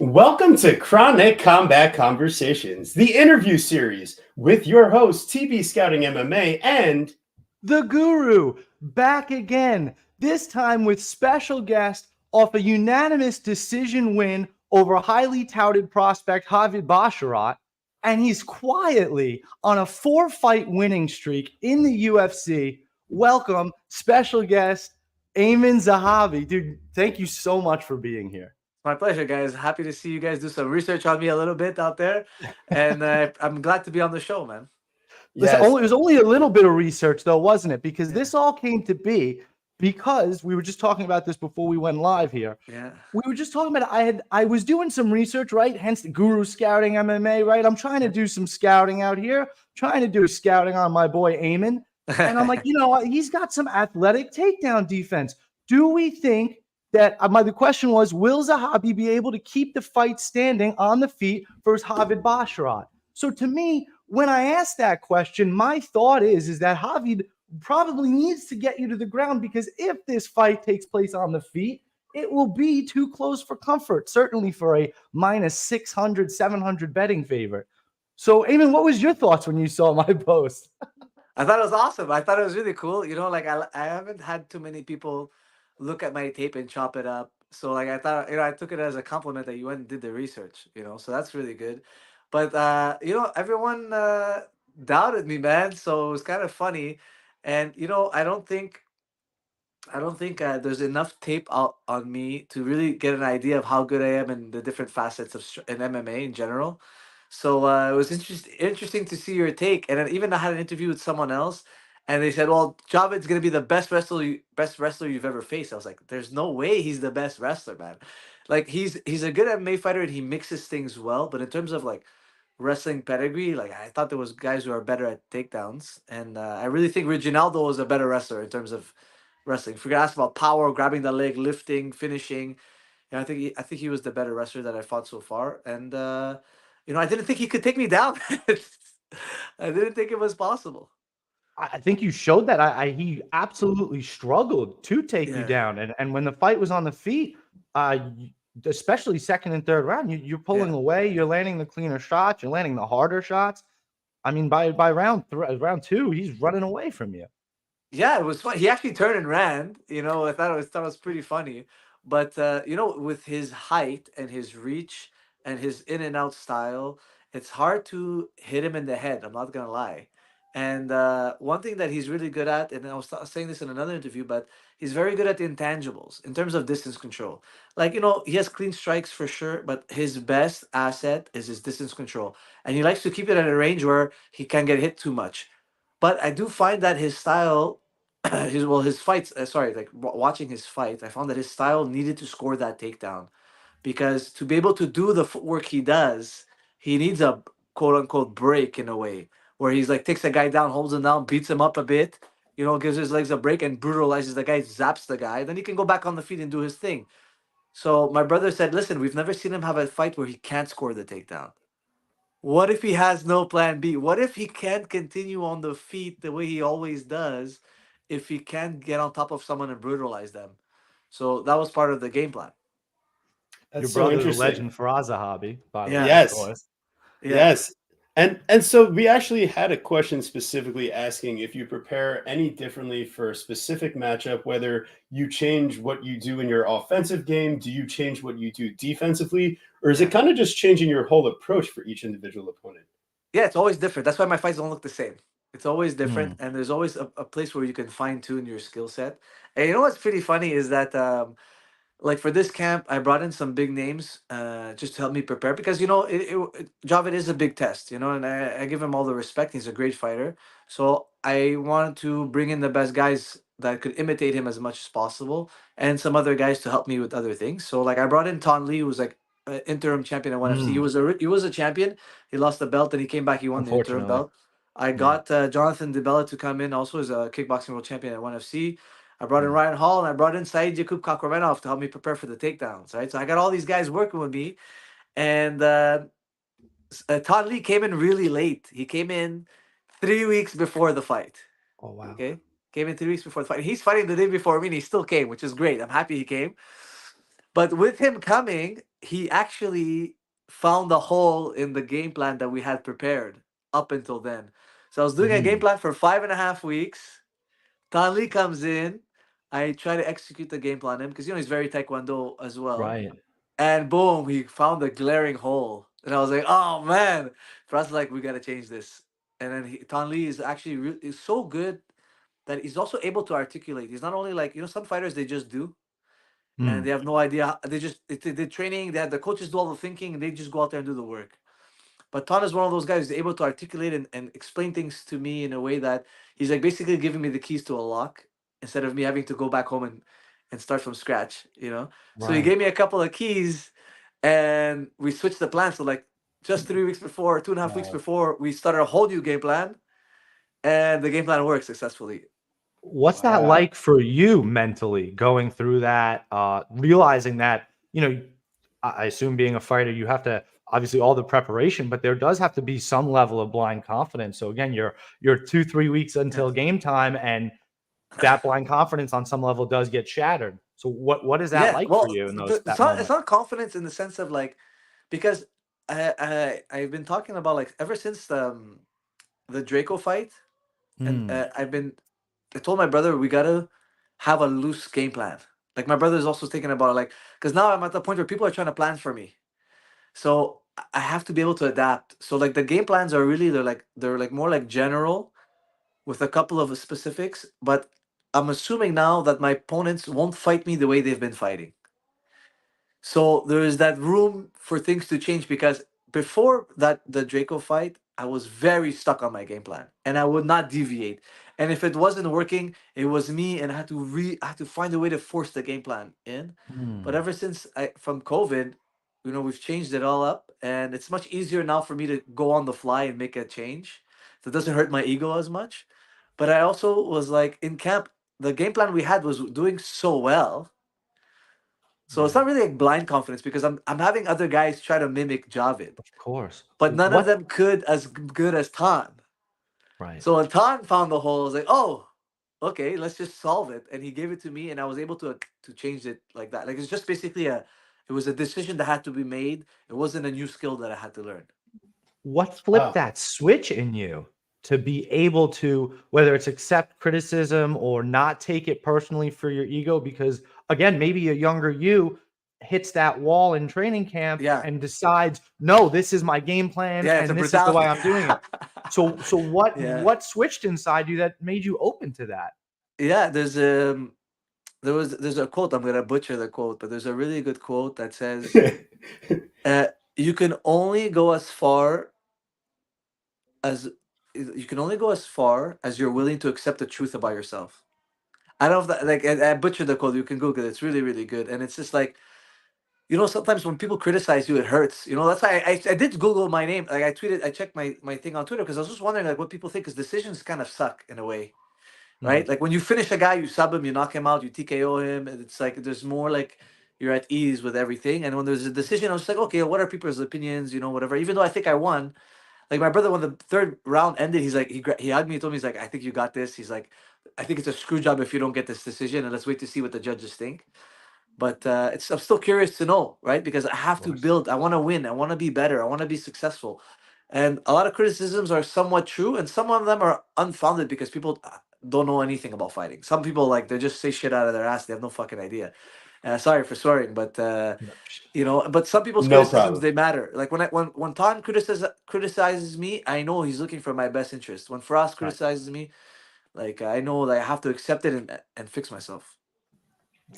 Welcome to Chronic Combat Conversations, the interview series with your host, TB Scouting MMA, and The Guru, back again, this time with special guest off a unanimous decision win over highly touted prospect Javid Basharat, and he's quietly on a 4-fight winning streak in the UFC. Welcome, special guest Aiemann Zahabi. Dude, thank you so much for being here. My pleasure, guys. Happy to see you guys do some research on me a little bit out there, and I'm glad to be on the show, man. Listen, yes, it was only a little bit of research, though, wasn't it? Because this all came to be because we were just talking about this before we went live here. Yeah. We were just talking about I was doing some research, right? Hence the Guru Scouting MMA, right? I'm trying to do some scouting out here, trying to do scouting on my boy Aiemann. And I'm like, he's got some athletic takedown defense. Do we think that the question was, will Zahabi be able to keep the fight standing on the feet versus Javid Basharat? So to me, when I asked that question, my thought is that Javid probably needs to get you to the ground, because if this fight takes place on the feet, it will be too close for comfort, certainly for a minus 600, 700 betting favorite. So, Aiemann, what was your thoughts when you saw my post? I thought it was awesome. I thought it was really cool. I haven't had too many people look at my tape and chop it up. So I thought, I took it as a compliment that you went and did the research, so that's really good. But everyone doubted me, man. So it was kind of funny. And I don't think there's enough tape out on me to really get an idea of how good I am in the different facets of in MMA in general. So it was interesting to see your take. And then even I had an interview with someone else, and they said, "Well, Javid's gonna be the best wrestler you've ever faced." I was like, "There's no way he's the best wrestler, man. Like he's a good MMA fighter and he mixes things well. But in terms of like wrestling pedigree, like I thought there was guys who are better at takedowns, and I really think Reginaldo was a better wrestler in terms of wrestling. If we ask about power, grabbing the leg, lifting, finishing, I think he was the better wrestler that I fought so far. And I didn't think he could take me down. I didn't think it was possible. I think you showed that. He absolutely struggled to take you Yeah. down, and when the fight was on the feet, especially second and third round, you're pulling Yeah. away. You're landing the cleaner shots. You're landing the harder shots. I mean, by round two, he's running away from you. Yeah, it was fun. He actually turned and ran. I thought it was pretty funny. But with his height and his reach and his in and out style, it's hard to hit him in the head. I'm not gonna lie. And one thing that he's really good at, and I was saying this in another interview, but he's very good at the intangibles in terms of distance control. Like, he has clean strikes for sure, but his best asset is his distance control. And he likes to keep it at a range where he can't get hit too much. But I do find that his style, his fights. Sorry, like watching his fight, I found that his style needed to score that takedown, because to be able to do the footwork he does, he needs a quote unquote break in a way where he's like takes a guy down, holds him down, beats him up a bit, gives his legs a break and brutalizes the guy, zaps the guy, then he can go back on the feet and do his thing. So my brother said, "Listen, we've never seen him have a fight where he can't score the takedown. What if he has no plan B? What if he can't continue on the feet the way he always does if he can't get on top of someone and brutalize them?" So that was part of the game plan. Your that's so brother's a interesting. legend for Zahabi, by the way. Yeah. Of Yes, course. Yeah. yes. And so we actually had a question specifically asking if you prepare any differently for a specific matchup, whether you change what you do in your offensive game, do you change what you do defensively, or is Yeah. it kind of just changing your whole approach for each individual opponent? Yeah, it's always different. That's why my fights don't look the same. It's always different, Mm. and there's always a place where you can fine tune your skill set. And you know what's pretty funny is that like for this camp, I brought in some big names just to help me prepare, because Javid is a big test, and I give him all the respect. He's a great fighter, so I wanted to bring in the best guys that could imitate him as much as possible, and some other guys to help me with other things. So like I brought in Ton Lee, who's like interim champion at ONE FC. He Mm. was a champion. He lost the belt, and he came back. He won the interim Unfortunately. belt. I Yeah. got Jonathan DeBella to come in also as a kickboxing world champion at ONE FC. I brought in Mm. Ryan Hall, and I brought in Said Yakub Kakhramonov to help me prepare for the takedowns, right? So I got all these guys working with me. And Todd Lee came in really late. He came in 3 weeks before the fight. Oh, wow. Okay? Came in 3 weeks before the fight. He's fighting the day before me, and he still came, which is great. I'm happy he came. But with him coming, he actually found a hole in the game plan that we had prepared up until then. So I was doing a game Mhm. plan for 5.5 weeks. Tan Lee comes in. I try to execute the game plan on him because he's very taekwondo as well. Right. And boom, he found a glaring hole. And I was like, oh man. For us, like, we gotta change this. And then Tan Lee is actually is so good that he's also able to articulate. He's not only like, some fighters they just do and Mm. they have no idea. They just they training, they have the coaches do all the thinking and they just go out there and do the work. But Ton is one of those guys who's able to articulate and explain things to me in a way that he's like basically giving me the keys to a lock instead of me having to go back home and start from scratch. So he Right. gave me a couple of keys and we switched the plan. So like just 3 weeks before, 2.5 weeks Wow. before, we started a whole new game plan and the game plan worked successfully. What's that Wow. like for you mentally going through that, realizing that, I assume being a fighter, you have to obviously all the preparation, but there does have to be some level of blind confidence. So again, you're 2, 3 weeks Yeah. until game time, and that blind confidence on some level does get shattered. So what is that Yeah, like for well, you in it's that not it's moment? not confidence in the sense of like because I've been talking about like ever since the Draco fight, and Mm, I told my brother we gotta have a loose game plan. Like my brother is also thinking about it, like because now I'm at the point where people are trying to plan for me, so I have to be able to adapt. So like the game plans are really they're like more like general with a couple of specifics, but I'm assuming now that my opponents won't fight me the way they've been fighting. So there is that room for things to change because before that the Draco fight, I was very stuck on my game plan and I would not deviate. And if it wasn't working, it was me and I had to find a way to force the game plan in. But mm, ever since from COVID, we've changed it all up and it's much easier now for me to go on the fly and make a change. So it doesn't hurt my ego as much. But I also was like in camp, the game plan we had was doing so well, so it's right. not really like blind confidence because I'm having other guys try to mimic Javid, Of course. but none of What them could as good as Tan. right. So when Tan found the hole, I was like, oh, okay, let's just solve it. And he gave it to me, and I was able to change it like that. Like it's just basically it was a decision that had to be made. It wasn't a new skill that I had to learn. What flipped Wow. that switch in you to be able to, whether it's accept criticism or not take it personally for your ego? Because again, maybe a younger you hits that wall in training camp Yeah, and decides, no, this is my game plan yeah, it's a and this is the way brutality. I'm doing it. So what Yeah, what switched inside you that made you open to that? yeah. There's a quote. I'm gonna butcher the quote, but there's a really good quote that says, uh, "You can only go as far as you can only go as far as you're willing to accept the truth about yourself." I don't know if that like I butchered the quote. You can Google it. It's really, really good. And it's just like, sometimes when people criticize you, it hurts. That's why I did Google my name. Like I checked my thing on Twitter because I was just wondering like what people think because decisions kind of suck in a way. Mhm. Right? Like when you finish a guy, you sub him, you knock him out, you TKO him, and it's like there's more like you're at ease with everything. And when there's a decision, I was just like, okay, what are people's opinions? Whatever. Even though I think I won, like my brother, when the third round ended, he's like he hugged me, he told me he's like, I think you got this. He's like, I think it's a screw job if you don't get this decision, and let's wait to see what the judges think. But I'm still curious to know, right? Because I Of have to course. build. I want to win. I want to be better. I want to be successful. And a lot of criticisms are somewhat true, and some of them are unfounded because people don't know anything about fighting. Some people like they just say shit out of their ass. They have no fucking idea. Sorry for swearing, but No, but some people's No criticisms problem. they matter. Like when Ton criticizes me, I know he's looking for my best interest. When Frost right. criticizes me, like I know that I have to accept it and fix myself.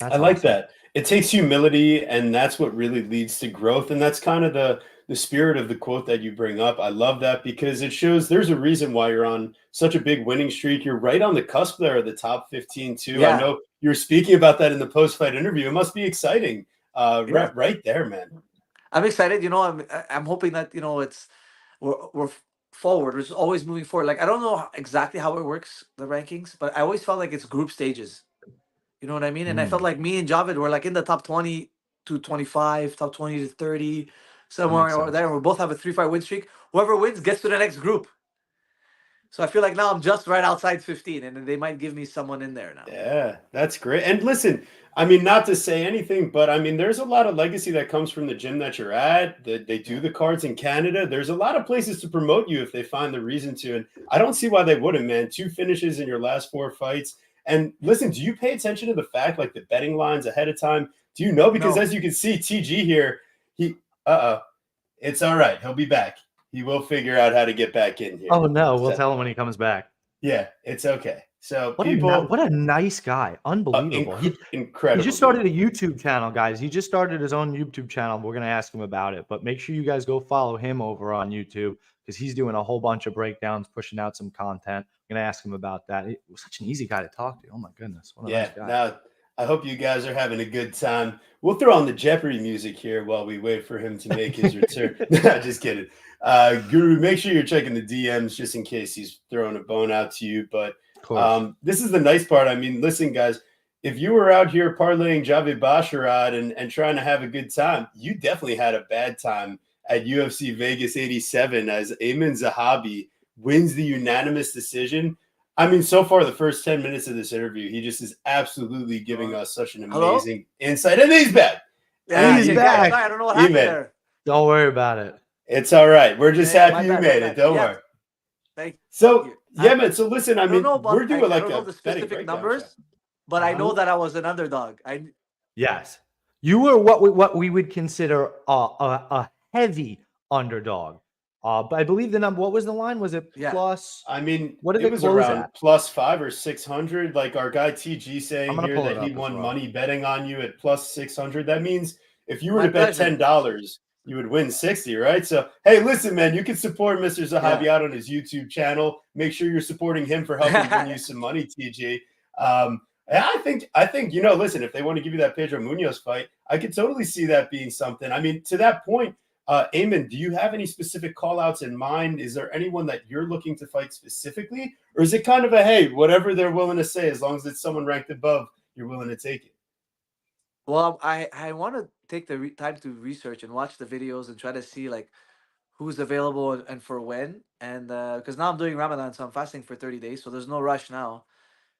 I That's like awesome. that. It takes humility, and that's what really leads to growth. And that's kind of the spirit of the quote that you bring up. I love that because it shows there's a reason why you're on such a big winning streak. You're right on the cusp there of the top 15 too. I Yeah, know you were speaking about that in the post-fight interview. It must be exciting. yeah. Right there, man. I'm excited. I'm hoping that it's we're forward. We're just always moving forward. Like I don't know exactly how it works the rankings, but I always felt like it's group stages. You know what I mean? And I felt Mm, like me and Javid were like in the top 20 to 25, top 20 to 30, that makes somewhere over sense. there. And we both have a 3-5 win streak. Whoever wins gets to the next group. So I feel like now I'm just right outside 15, and then they might give me someone in there now. Yeah, that's great. And listen, I mean, not to say anything, but I mean, there's a lot of legacy that comes from the gym that you're at. That they do Yeah. the cards in Canada. There's a lot of places to promote you if they find the reason to. And I don't see why they wouldn't, man. 2 finishes in your last 4 fights. And listen, do you pay attention to the fact, like the betting lines ahead of time? Do you know? Because No. as you can see, TG here, it's all right. He'll be back. He will figure out how to get back in here. Oh no, we'll So, tell him when he comes back. yeah, it's okay. So What people, a nice guy. Unbelievable. He incredible. just started a YouTube channel, guys. He just started his own YouTube channel. We're gonna ask him about it, but make sure you guys go follow him over on YouTube because he's doing a whole bunch of breakdowns, pushing out some content. I'm gonna ask him about that. He was such an easy guy to talk to. Oh my goodness, what a Yeah. nice guy. Now, I hope you guys are having a good time. We'll throw on the Jeopardy music here while we wait for him to make his return. No, just kidding. Guru, make sure you're checking the DMs just in case he's throwing a bone out to you. But Of course. this is the nice part. I mean, listen, guys, if you were out here parlaying Javid Basharat and trying to have a good time, you definitely had a bad time at UFC Vegas 87 as Aiemann Zahabi wins the unanimous decision. I mean, so far, the first 10 minutes of this interview, he just is absolutely giving us such an Hello? amazing insight. And he's back. Yeah, He's yeah, back. sorry, I don't know what He happened made it. there. Don't worry about it. It's all right. We're just Yeah, happy my you bad, made my it. bad. Don't Yeah. worry. Thank So, you. yeah, man. So, listen, I I don't mean, know about, we're doing I like don't know a the betting specific breakdown numbers, chat. but I know that I was an underdog. Yes, you were what we would consider a heavy underdog. But I believe the number. What was the line? Was it Yeah. plus? I mean, What did it it was close around at? plus 500 or 600. Like our guy TG I'm saying gonna here pull it that he up as won well. money betting on you at plus 600. That means if you were My to bet pleasure. $10, you would win 60, right? So, hey, listen, man, you can support Mr. Zahabi out on his YouTube channel. Make sure you're supporting him for helping win you some money, TG. And I think, listen, if they want to give you that Pedro Munoz fight, I could totally see that being something. I mean, to that point, Aiemann, do you have any specific call outs in mind? Is there anyone that you're looking to fight specifically? Or is it kind of a, hey, whatever they're willing to say, as long as it's someone ranked above, you're willing to take it? Well, I want to take the time to research and watch the videos and try to see like who's available and for when. And because now I'm doing Ramadan, so I'm fasting for 30 days. So there's no rush now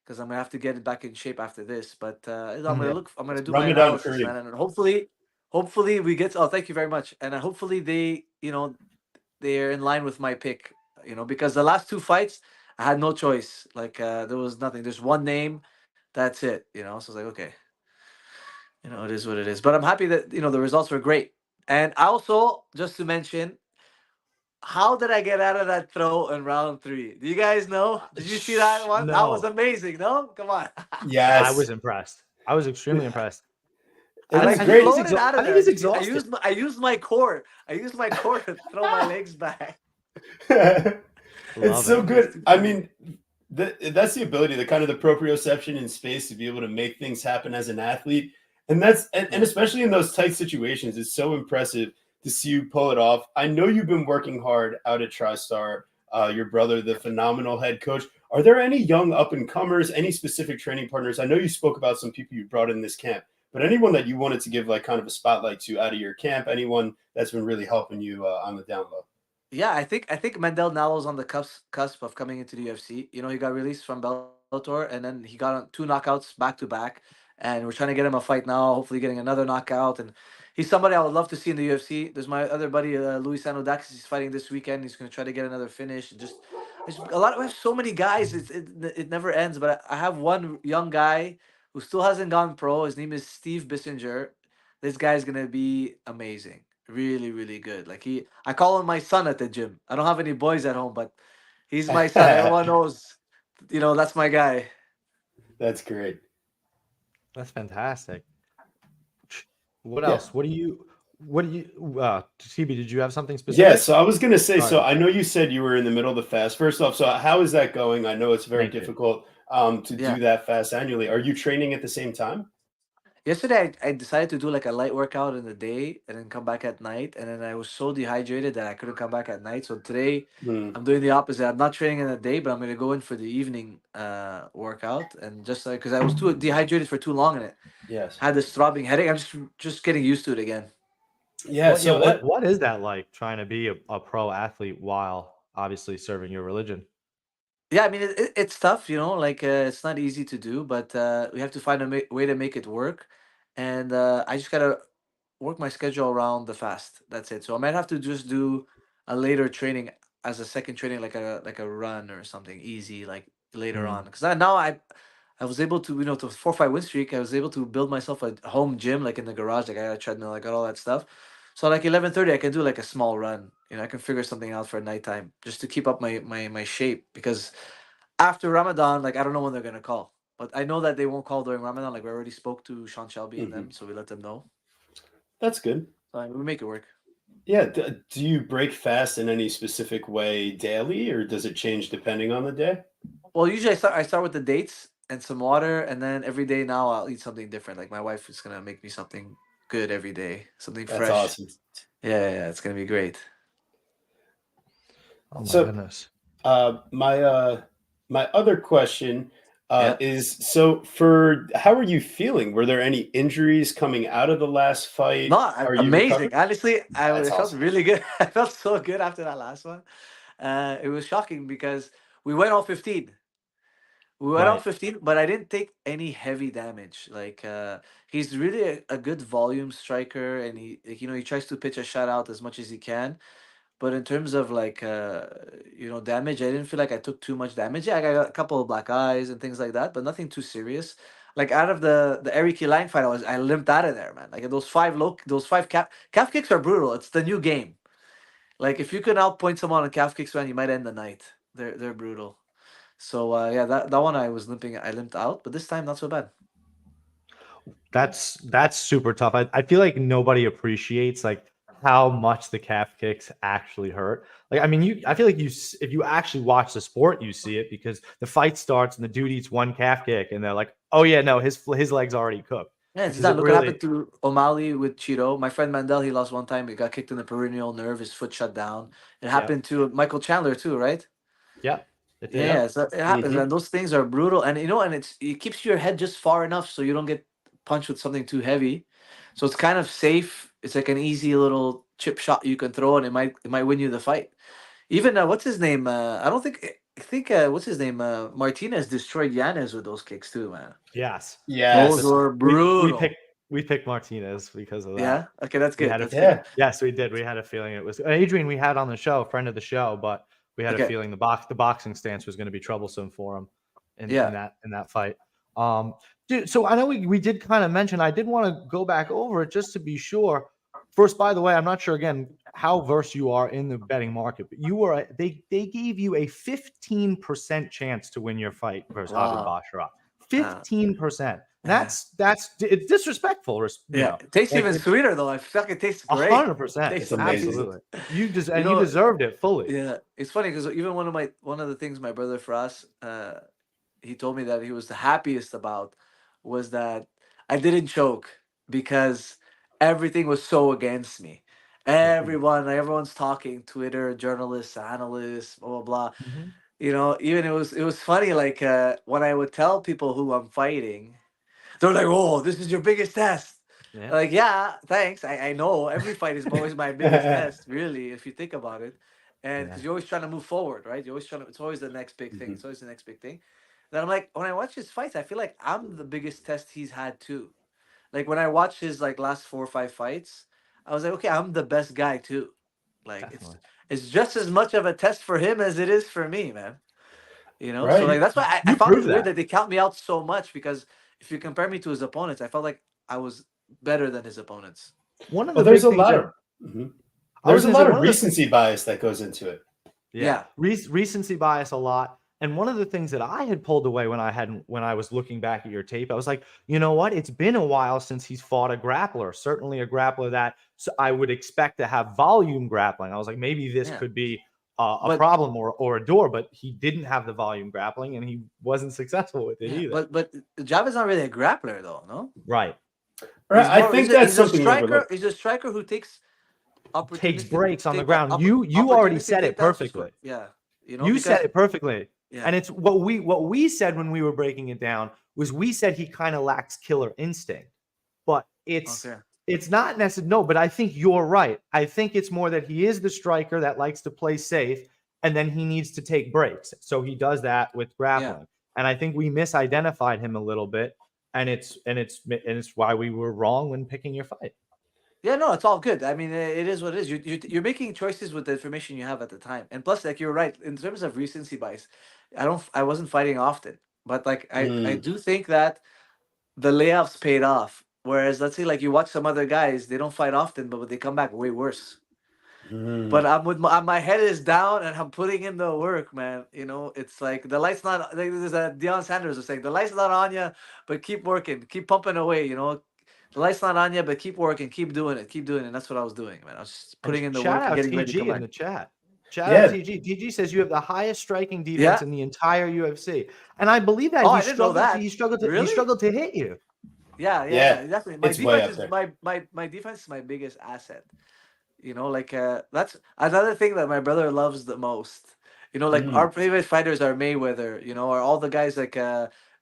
because I'm gonna have to get it back in shape after this. But I'm gonna Yeah. look. I'm gonna do my Ramadan analysis, Kareem. man, and hopefully we get. Oh, thank you very much. And hopefully they're in line with my pick. Because the last two fights I had no choice. Like there was nothing. There's one name. That's it. So I was like, okay, it is what it is. But I'm happy that the results were great. And I also just to mention. How did I get out of that throw in round 3? Do you guys know? Did you see that one? That was No, amazing. No, come on. I Yes. was impressed. I was extremely impressed. It was I I think he's great. floated out I of think there. he's exhausted. I used my core. I used my core to throw my legs back. It's Love so it. good. I mean, that's the ability, the kind of the proprioception in space to be able to make things happen as an athlete. And and especially in those tight situations, it's so impressive to see you pull it off. I know you've been working hard out at TriStar, your brother, the phenomenal head coach. Are there any young up and comers, any specific training partners? I know you spoke about some people you brought in this camp, but anyone that you wanted to give like kind of a spotlight to out of your camp, anyone that's been really helping you on the down low? Yeah, I think Mandel Nalo's on the cusp of coming into the UFC. He got released from Bellator, and then he got on 2 knockouts back to back. And we're trying to get him a fight now. Hopefully, getting another knockout. And he's somebody I would love to see in the UFC. There's my other buddy, Luis Anodakis. He's fighting this weekend. He's going to try to get another finish. And just there's a lot. We have so many guys. It never ends. But I have one young guy who still hasn't gone pro. His name is Steve Bissinger. This guy's gonna be amazing. Really, really good. Like I call him my son at the gym. I don't have any boys at home, but he's my son. Everyone knows, that's my guy. That's great. That's fantastic. What Yeah. else? What do you CB, did you have something specific? Yeah, so I was going to say, Sorry. so I know you said you were in the middle of the fast. First off, so how is that going? I know it's very Thank you. difficult to Yeah. do that fast annually. Are you training at the same time? Yesterday, I decided to do like a light workout in the day and then come back at night. And then I was so dehydrated that I couldn't come back at night. So today, Hmm. I'm doing the opposite. I'm not training in the day, but I'm going to go in for the evening workout. And just like, because I was too dehydrated for too long and it Yes. had this throbbing headache. I'm just getting used to it again. Yeah. So what is that like trying to be a pro athlete while obviously serving your religion? Yeah, I mean it's tough, like it's not easy to do, but we have to find a way to make it work, and I just gotta work my schedule around the fast. That's it. So I might have to just do a later training as a second training, like a run or something easy, like later on. Mm. Because now I was able to, to 4 or 5 win streak. I was able to build myself a home gym, like in the garage. Like I got a treadmill, I got all that stuff. So like 11:30, I can do like a small run. I can figure something out for nighttime just to keep up my shape because after Ramadan, like I don't know when they're gonna call, but I know that they won't call during Ramadan. Like we already spoke to Sean Shelby and Mhm. them, so we let them know. That's good. So we make it work. Yeah. Do you break fast in any specific way daily, or does it change depending on the day? Well, usually I start with the dates and some water, and then every day now I'll eat something different. Like my wife is gonna make me something good every day, something That's fresh. awesome. Yeah, it's gonna be great. Oh my So, goodness. my other question Yeah. is, so for how are you feeling? Were there any injuries coming out of the last No, fight? Are you amazing. recovered? Honestly, That's I felt awesome. really good. I felt so good after that last one. It was shocking because we went all 15. We went all Right. 15, but I didn't take any heavy damage. Like he's really a good volume striker, and he tries to pitch a shutout as much as he can. But in terms of like damage, I didn't feel like I took too much damage. Yeah, I got a couple of black eyes and things like that, but nothing too serious. Like out of the Eric line fight, I limped out of there, man. Like those five calf kicks are brutal. It's the new game. Like if you can outpoint someone on calf kicks, man, you might end the night. They're brutal. So yeah, that one I limped out, but this time not so bad. That's super tough. I feel like nobody appreciates like how much the calf kicks actually hurt. Like I mean, I feel like if you actually watch the sport, you see it because the fight starts and the dude eats one calf kick and they're like, oh yeah, no, his leg's already cooked Yeah, it's because done. it Look what happened really, to O'Malley with Cheeto. My friend Mandel, he lost one time. He got kicked in the peroneal nerve. His foot shut down. It yeah, happened to Michael Chandler too, right? yeah, it did. Yeah, Yep. so it happens, Hmm. and those things are brutal. And and it keeps your head just far enough so you don't get punched with something too heavy. So it's kind of safe. It's like an easy little chip shot you can throw, and it might win you the fight. Even what's his name? I don't think I think what's his name? Martinez destroyed Yanez with those kicks too, man. Yes, yes. Those Yes. were We brutal. picked Martinez because of that. Yeah. Okay, that's We good. had a That's good. Yeah. Yes, we did. We had a feeling it was Adrian. We had on the show, friend of the show, but we had a Okay. feeling the boxing stance was going to be troublesome for him in Yeah. that fight. Dude, so I know we did kind of mention. I did want to go back over it just to be sure. First, by the way, I'm not sure again how versed you are in the betting market, but you were they gave you a 15% chance to win your fight versus Javid Wow. Basharat. Uh, 15%. That's it's disrespectful. yeah. It tastes Like even it's sweeter though. I feel like it tastes great. 100%. It's Tastes amazing. amazing. Absolutely. You just You and you know, deserved it fully. yeah. It's funny because even one of the things my brother Faraz, he told me that he was the happiest about was that I didn't choke because everything was so against me. Yeah. Everyone's talking, Twitter, journalists, analysts, blah blah blah. Mhm. Even it was funny like when I would tell people who I'm fighting, they're like, "Oh, this is your biggest test." Yeah. Like, yeah, thanks. I know every fight is always my biggest test, really, if you think about it. And Yeah. because you're always trying to move forward, right? You're always trying to, it's always the next big thing. Mhm. It's always the next big thing. Then I'm like, when I watch his fights, I feel like I'm the biggest test he's had too. Like when I watch his like last 4 or 5 fights, I was like, okay, I'm the best guy too. Like Definitely. it's just as much of a test for him as it is for me, man. So Right. like that's why I You found it proved weird that. that they count me out so much because if you compare me to his opponents, I felt like I was better than his opponents. One of Well, the there's big a things lot that of mhm. I was There's a going to say lot one of of the recency bias that goes into it. yeah, Yeah. recency bias a lot. And one of the things that I had pulled away when I was looking back at your tape, I was like, you know what? It's been a while since he's fought a grappler. Certainly a grappler that I would expect to have volume grappling. I was like, maybe this Yeah. could be a But problem or a door, but he didn't have the volume grappling, and he wasn't successful with it yeah, either. but Javid's not really a grappler though, no? Right. Right. I He's think a that's he's a something striker. overlooked. He's a striker who takes Takes opportunistic breaks on the ground. You already opportunistic said it takedowns to score. perfectly. Yeah. You said Because it perfectly. yeah. And it's what we said when we were breaking it down was we said he kind of lacks killer instinct. But Okay. it's not necessarily no, but I think you're right. I think it's more that he is the striker that likes to play safe and then he needs to take breaks. So he does that with grappling. And I think we misidentified him a little bit, and it's why we were wrong when picking your fight. Yeah, no, it's all good. I mean, it is what it is. You're making choices with the information you have at the time, and plus, like you're right in terms of recency bias. I wasn't fighting often, but like I Mm. do think that the layoffs paid off. Whereas, let's say like you watch some other guys, they don't fight often, but they come back way worse. Mm. But I'm with my head is down and I'm putting in the work, man. You know, it's like the light's not. Like there's a Deion Sanders was saying, the light's not on you, but keep working, keep pumping away. You know, the light's not on you, but keep working, keep doing it, keep doing it. And that's what I was doing, man. I was just And putting in the shout work and out getting ready to come TG in back. the chat. Shout out Yeah. TG. TG says you have the highest striking defense Yeah. in the entire UFC, and I believe that Oh, I didn't know that. He struggled Really? to hit you. Yeah, Definitely. My it's way defense up is there. my defense is my biggest asset. You know, like that's another thing that my brother loves the most. You know, like Mm. our favorite fighters are Mayweather, you know, or all the guys like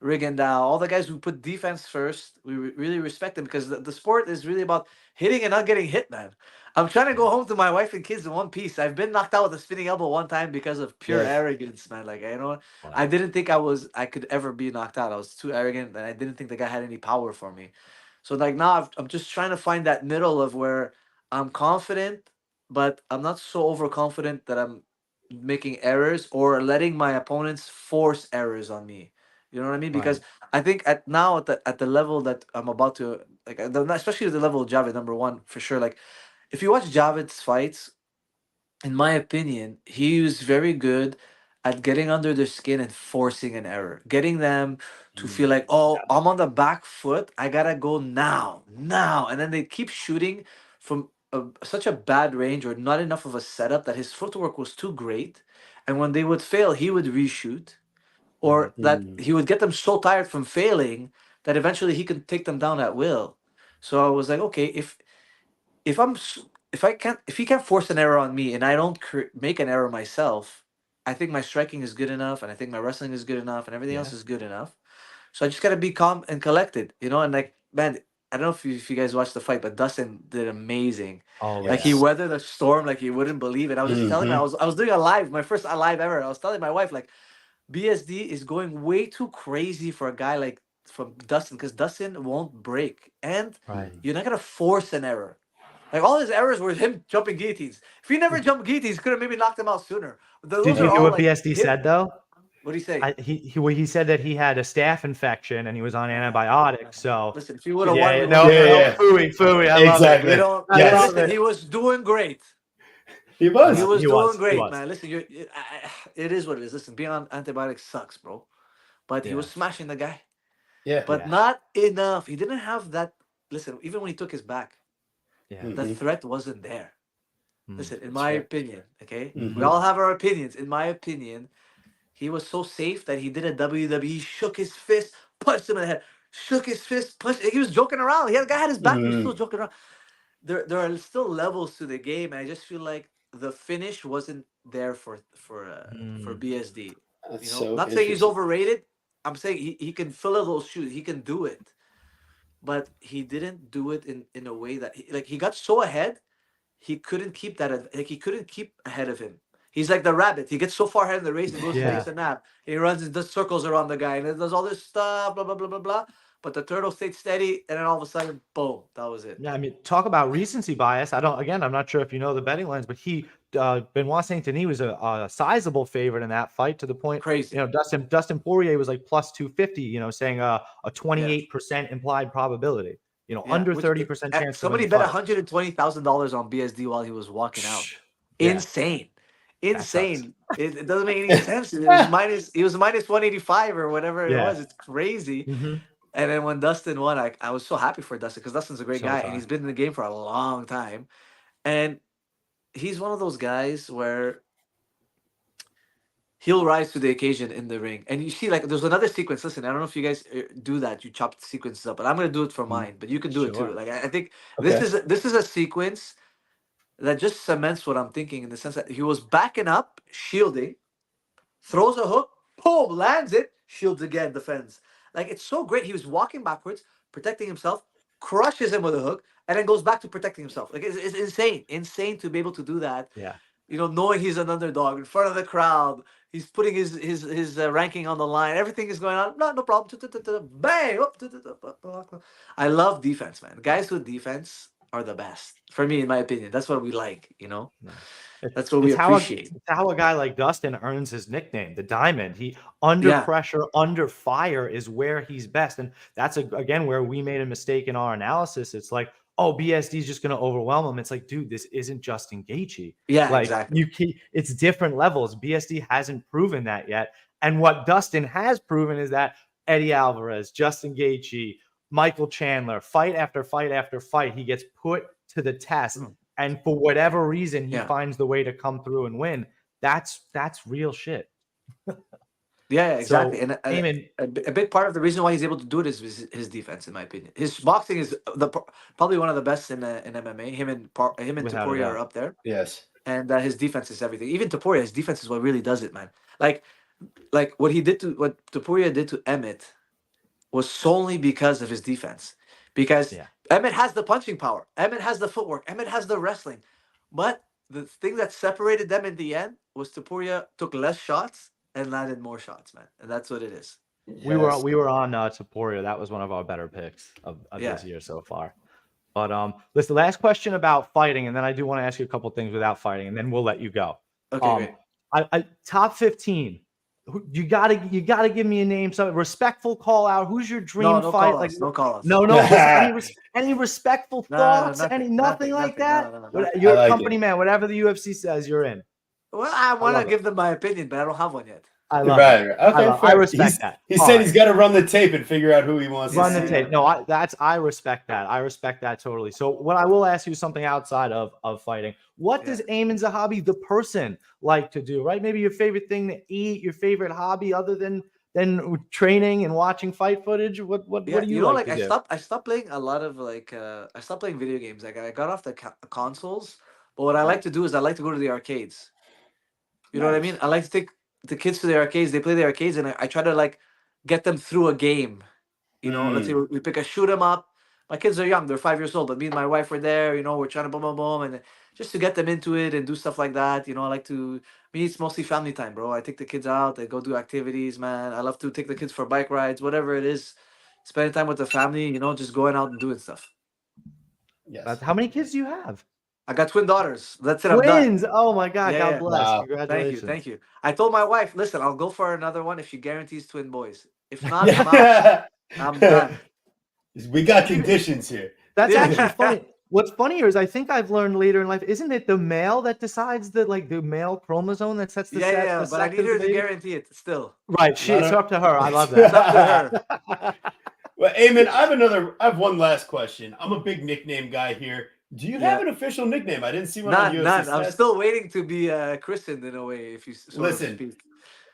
Rigondeaux, all the guys who put defense first. We really respect them because the sport is really about hitting and not getting hit, man. I'm trying to go home to my wife and kids in one piece. I've been knocked out with a spinning elbow one time because of pure Yeah. arrogance, man. Like I didn't think I could ever be knocked out. I was too arrogant and I didn't think the guy had any power for me. So like now I'm just trying to find that middle of where I'm confident, but I'm not so overconfident that I'm making errors or letting my opponents force errors on me. You know what I mean? Right. Because I think at the level that I'm about to like, especially at the level of Javid, number one for sure. Like, if you watch Javid's fights, in my opinion, he was very good at getting under their skin and forcing an error, getting them to Mm. feel like, oh, I'm on the back foot. I gotta go now. And then they keep shooting from such a bad range or not enough of a setup that his footwork was too great. And when they would fail, he would reshoot, Right. or that he would get them so tired from failing that eventually he could take them down at will. So I was like, okay, if I'm s- if he can't force an error on me and I don't make an error myself, I think my striking is good enough and I think my wrestling is good enough and everything Yeah. else is good enough. So I just gotta be calm and collected, you know. And like, man, I don't know if you guys watched the fight, but Dustin did amazing. Oh, Like he Yes. weathered a storm like you wouldn't believe it. I was just telling him, Hmm. I was doing a live, my first live ever. I was telling my wife like BSD is going way too crazy for a guy like from Dustin because Dustin won't break and right. you're not gonna force an error. Like all his errors were him jumping guillotines. If he never jumped guillotines, could have maybe knocked him out sooner. Did Those you are hear all what like BSD him. said though? What do you say? He said that he had a staph infection and he was on antibiotics. So Listen, if he would have won, yeah, we no, wouldn't Yeah, have. yeah. fooey. I love it. Exactly. We don't. I Yes. love Listen, it. he was doing great. He He was. was He doing was. great, man. Listen, it is what it is. Listen, being on antibiotics sucks, bro. But he was Yeah. smashing the guy. Yeah. But Yeah. not enough. He didn't have that. Listen, even when he took his back, Yeah. the Mhm. threat wasn't there. Mm. Listen, in That's my right. opinion, okay, we Mhm. all have our opinions. In my opinion, he was so safe that he did a WWE, shook his fist, punched him in the head, shook his fist, punched. He was joking around. The guy had his back. He was still Mhm. joking around. There are still levels to the game, and I just feel like the finish wasn't there for Mm. BSD. You That's know, so not saying he's interesting. overrated. I'm saying he can fill those shoes. He can do it, but he didn't do it in a way that he got so ahead he couldn't keep like he couldn't keep ahead of him. He's like the rabbit. He gets so far ahead in the race and goes and Yeah. takes a nap. He runs and does circles around the guy and it does all this stuff, blah blah blah blah blah. But the turtle stayed steady, and then all of a sudden, boom, that was it. Yeah, I mean, talk about recency bias. I'm not sure if you know the betting lines, but Benoit Saint Denis was a sizable favorite in that fight to the point, Crazy. Dustin Poirier was like plus 250, saying a Yeah, 28% implied probability, yeah. under Which 30% chance to win somebody the bet fight. $120,000 on BSD while he was walking out. Psh, yeah, Insane, that sucks. insane. It doesn't make any sense. It was minus. He was minus 185 or whatever it Yeah. was. It's crazy. Hmm. And then when Dustin won, I was so happy for Dustin because Dustin's a great So guy was and I. he's been in the game for a long time. And he's one of those guys where he'll rise to the occasion in the ring. And you see, like, there's another sequence. Listen, I don't know if you guys do that. You chop the sequences up, but I'm gonna do it for Mm. mine. But you can do it too. Sure. Like, I think Okay. this is a sequence that just cements what I'm thinking in the sense that he was backing up, shielding, throws a hook, boom, lands it, shields again, defends. Like it's so great. He was walking backwards, protecting himself, crushes him with a hook, and then goes back to protecting himself. Like it's insane, insane to be able to do that. Yeah. knowing he's an underdog in front of the crowd. He's putting his ranking on the line. Everything is going on. No problem. Bang! I love defense, man. Guys with defense are the best for me, in my opinion. That's what we like. That's what we appreciate. It's how a guy like Dustin earns his nickname, the Diamond. He under Yeah. pressure, under fire is where he's best, and that's again where we made a mistake in our analysis. It's like, oh, BSD is just going to overwhelm him. It's like, dude, this isn't Justin Gaethje. Yeah, like, exactly. It's different levels. BSD hasn't proven that yet, and what Dustin has proven is that Eddie Alvarez, Justin Gaethje, Michael Chandler, fight after fight after fight, he gets put to the test. And for whatever reason, he finds the way to come through and win. That's real shit. Yeah, exactly. So, and a big part of the reason why he's able to do it is his defense, in my opinion. His boxing is probably one of the best in MMA. Him and Topuria are up there. Yes. And his defense is everything. Even Topuria, his defense is what really does it, man. Like what Topuria did to Emmett was solely because of his defense. Because Emmett has the punching power. Emmett has the footwork. Emmett has the wrestling. But the thing that separated them in the end was Topuria took less shots and landed more shots, man. And that's what it is. Yes. We were on Topuria. That was one of our better picks of this year so far. But listen, last question about fighting, and then I do want to ask you a couple things without fighting, and then we'll let you go. Okay, great. Top 15. You gotta give me a name, some respectful call out. Who's your dream fight? No call outs. No. any respectful thoughts? Nothing like that. You're a company man. Whatever the UFC says, you're in. Well, I want to give them my opinion, but I don't have one yet. I love it. Okay, I respect that. He said he's got to run the tape and figure out who he wants to run the tape. No, I respect that. I respect that totally. So what I will ask you something outside of fighting. What does Aiemann Zahabi, the person, like to do? Right? Maybe your favorite thing to eat, your favorite hobby other than training and watching fight footage. What do you like to do? I stopped playing a lot of I stopped playing video games. Like I got off the consoles, but what I like to do is I like to go to the arcades. You know what I mean? I like to take the kids to the arcades. They play the arcades, and I try to get them through a game. Let's say we pick a shoot 'em up. My kids are young; they're 5 years old. But me and my wife were there. We're trying to boom, boom, boom, and just to get them into it and do stuff like that. I like to. Me, it's mostly family time, bro. I take the kids out. They go do activities, man. I love to take the kids for bike rides, whatever it is. Spending time with the family, just going out and doing stuff. Yes. How many kids do you have? I got twin daughters. That's it. Twins. Oh my God. God bless. Wow. Congratulations. Thank you. I told my wife, listen, I'll go for another one if she guarantees twin boys. If not, I'm done. We got conditions here. That's actually funny. What's funnier is I think I've learned later in life, isn't it the male that decides the male chromosome that sets the set? But I need her to guarantee it still. Right. It's up to her. I love that. It's up to her. Well, Aiemann, I have one last question. I'm a big nickname guy here. Do you have an official nickname? I didn't see one on UFC. None. I'm still waiting to be christened in a way, if you listen.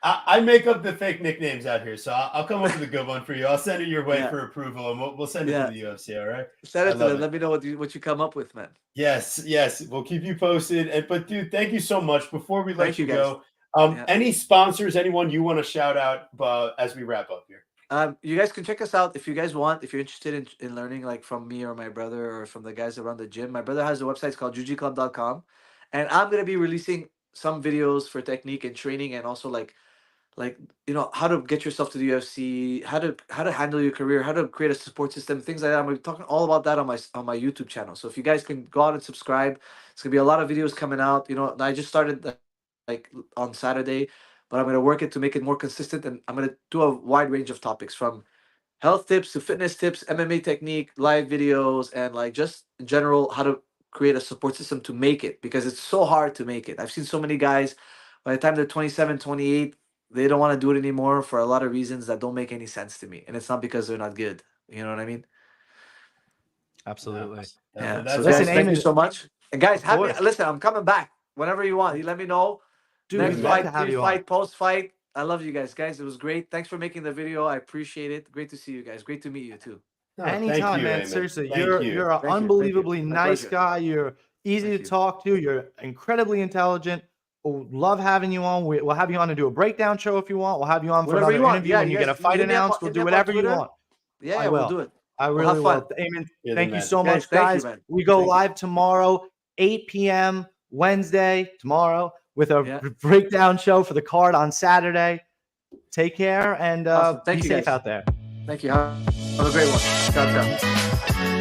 I make up the fake nicknames out here, so I'll come up with a good one for you. I'll send it your way for approval, and we'll send it to the UFC. All right. Send it to them. Let me know what you come up with, man. Yes. We'll keep you posted. But dude, thank you so much. Before we let you go, any sponsors, anyone you want to shout out as we wrap up here? You guys can check us out if you guys want. If you're interested in learning from me or my brother or from the guys that run the gym. My brother has a website. It's called jujiclub.com, and I'm gonna be releasing some videos for technique and training, and also how to get yourself to the UFC, how to handle your career, how to create a support system, things like that. I'm gonna be talking all about that on my YouTube channel. So if you guys can go out and subscribe, it's gonna be a lot of videos coming out. I just started on Saturday. But I'm going to work it to make it more consistent, and I'm going to do a wide range of topics from health tips to fitness tips, MMA technique, live videos, and just in general, how to create a support system to make it, because it's so hard to make it. I've seen so many guys, by the time they're 27, 28, they don't want to do it anymore for a lot of reasons that don't make any sense to me. And it's not because they're not good. You know what I mean? Absolutely. Yeah. So guys, thank you so much. And guys, listen, I'm coming back whenever you want. You let me know. Dude, next fight, pre-fight, post-fight. I love you guys. Guys, it was great. Thanks for making the video. I appreciate it. Great to see you guys. Great to meet you too. Anytime, man. Seriously, you're an unbelievably nice guy. You're easy to talk to. You're incredibly intelligent. We'll love having you on. We'll have you on to do a breakdown show if you want. We'll have you on for another interview when you get a fight announced. We'll do whatever you want. Yeah, we'll do it. I really will. Aiemann, thank you so much, guys. We go live tomorrow, 8 p.m. Wednesday, tomorrow, with a Yeah. breakdown show for the card on Saturday. Take care and Awesome. Thank be you, safe guys. out there. Thank you. Have a great one. Ciao, ciao.